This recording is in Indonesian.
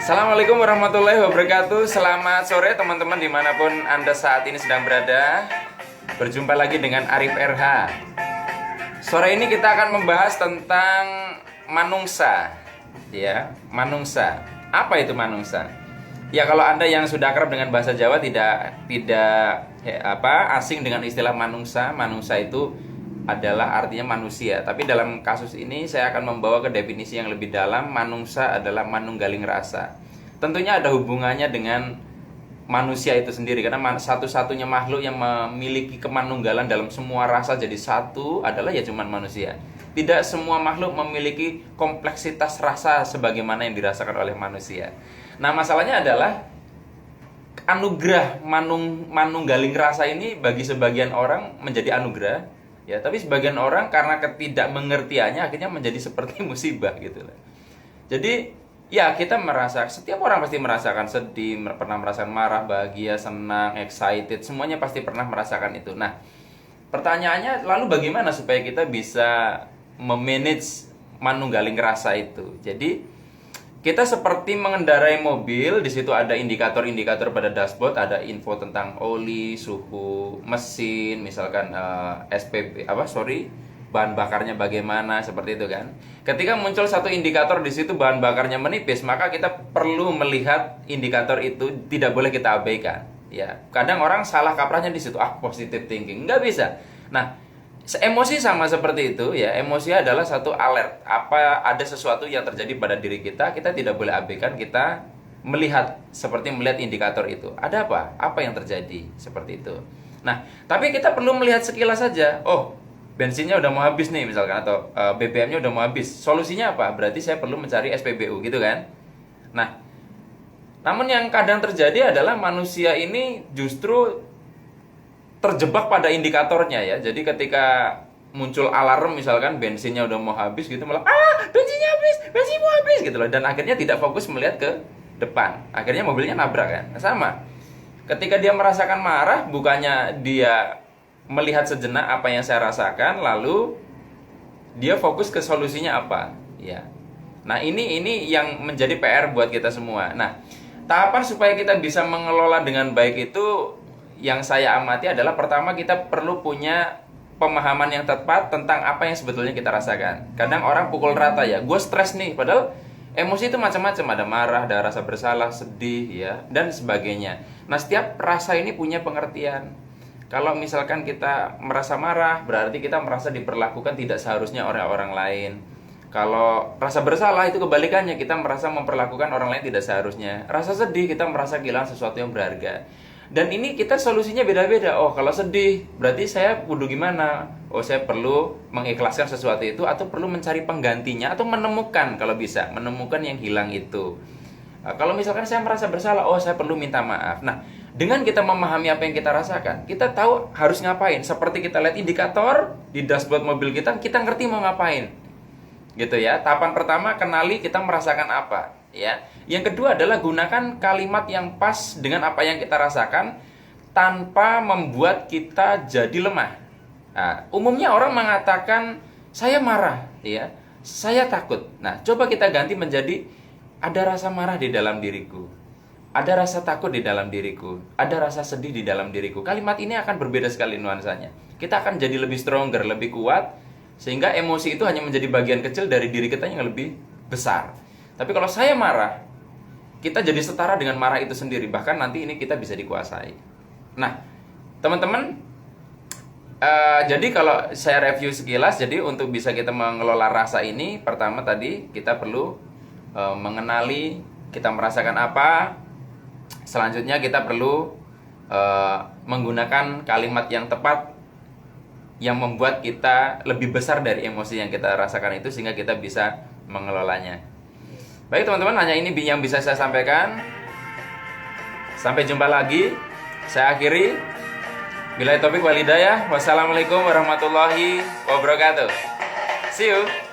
Assalamualaikum warahmatullahi wabarakatuh. Selamat sore teman-teman dimanapun Anda saat ini sedang berada. Berjumpa lagi dengan Arif RH. Sore ini kita akan membahas tentang manungsa. Ya, manungsa. Apa itu manungsa? Ya, kalau Anda yang sudah akrab dengan bahasa Jawa tidak asing dengan istilah manungsa. Manungsa itu adalah artinya manusia. Tapi dalam kasus ini saya akan membawa ke definisi yang lebih dalam. Manungsa adalah manunggaling rasa. Tentunya ada hubungannya dengan manusia itu sendiri, karena satu-satunya makhluk yang memiliki kemanunggalan dalam semua rasa jadi satu adalah ya cuman manusia. Tidak semua makhluk memiliki kompleksitas rasa sebagaimana yang dirasakan oleh manusia. Nah, masalahnya adalah anugerah manunggaling rasa ini bagi sebagian orang menjadi anugerah. Ya, tapi sebagian orang karena ketidakmengertiannya akhirnya menjadi seperti musibah gitu loh. Jadi, ya kita setiap orang pasti merasakan sedih, pernah merasakan marah, bahagia, senang, excited, semuanya pasti pernah merasakan itu. Nah, pertanyaannya lalu bagaimana supaya kita bisa memanage manunggaling rasa itu? Jadi, kita seperti mengendarai mobil, di situ ada indikator-indikator pada dashboard, ada info tentang oli, suhu mesin, misalkan bahan bakarnya bagaimana, seperti itu kan. Ketika muncul satu indikator di situ bahan bakarnya menipis, maka kita perlu melihat indikator itu, tidak boleh kita abaikan. Ya, kadang orang salah kaprahnya di situ, positive thinking, nggak bisa. Nah, emosi sama seperti itu ya. Emosi adalah satu alert. Ada sesuatu yang terjadi pada diri kita tidak boleh abaikan, kita melihat seperti melihat indikator itu. Ada apa? Apa yang terjadi? Seperti itu. Nah, tapi kita perlu melihat sekilas saja. Oh, bensinnya udah mau habis nih misalkan, atau BBM-nya udah mau habis. Solusinya apa? Berarti saya perlu mencari SPBU gitu kan. Nah, namun yang kadang terjadi adalah manusia ini justru terjebak pada indikatornya ya. Jadi ketika muncul alarm misalkan bensinnya udah mau habis gitu, malah bensin mau habis gitu loh, dan akhirnya tidak fokus melihat ke depan. Akhirnya mobilnya nabrak kan. Sama. Ketika dia merasakan marah, bukannya dia melihat sejenak apa yang saya rasakan, lalu dia fokus ke solusinya apa, ya. Nah, ini yang menjadi PR buat kita semua. Nah, tahapan supaya kita bisa mengelola dengan baik itu yang saya amati adalah, pertama kita perlu punya pemahaman yang tepat tentang apa yang sebetulnya kita rasakan. Kadang orang pukul rata ya, gue stres nih, padahal emosi itu macam-macam, ada marah, ada rasa bersalah, sedih ya, dan sebagainya. Nah, setiap rasa ini punya pengertian. Kalau misalkan kita merasa marah, berarti kita merasa diperlakukan tidak seharusnya oleh orang lain. Kalau rasa bersalah itu kebalikannya, kita merasa memperlakukan orang lain tidak seharusnya. Rasa sedih, kita merasa kehilangan sesuatu yang berharga. Dan ini kita solusinya beda-beda. Oh, kalau sedih, berarti saya kudu gimana? Oh, saya perlu mengikhlaskan sesuatu itu, atau perlu mencari penggantinya, atau menemukan, kalau bisa, menemukan yang hilang itu. Kalau misalkan saya merasa bersalah, oh saya perlu minta maaf. Nah, dengan kita memahami apa yang kita rasakan, kita tahu harus ngapain. Seperti kita lihat indikator di dashboard mobil kita ngerti mau ngapain. Gitu ya. Tahapan pertama, kenali kita merasakan apa. Ya. Yang kedua adalah gunakan kalimat yang pas dengan apa yang kita rasakan tanpa membuat kita jadi lemah. Nah, umumnya orang mengatakan saya marah, ya, saya takut. Nah, coba kita ganti menjadi ada rasa marah di dalam diriku, ada rasa takut di dalam diriku, ada rasa sedih di dalam diriku. Kalimat ini akan berbeda sekali nuansanya. Kita akan jadi lebih stronger, lebih kuat, sehingga emosi itu hanya menjadi bagian kecil dari diri kita yang lebih besar. Tapi kalau saya marah, kita jadi setara dengan marah itu sendiri. Bahkan nanti ini kita bisa dikuasai. Nah, teman-teman, jadi kalau saya review sekilas, jadi untuk bisa kita mengelola rasa ini, pertama tadi kita perlu mengenali kita merasakan apa. Selanjutnya kita perlu menggunakan kalimat yang tepat yang membuat kita lebih besar dari emosi yang kita rasakan itu, sehingga kita bisa mengelolanya. Baik teman-teman, hanya ini yang bisa saya sampaikan. Sampai jumpa lagi. Saya akhiri. Billahi taufik wal hidayah. Wassalamualaikum warahmatullahi wabarakatuh. See you.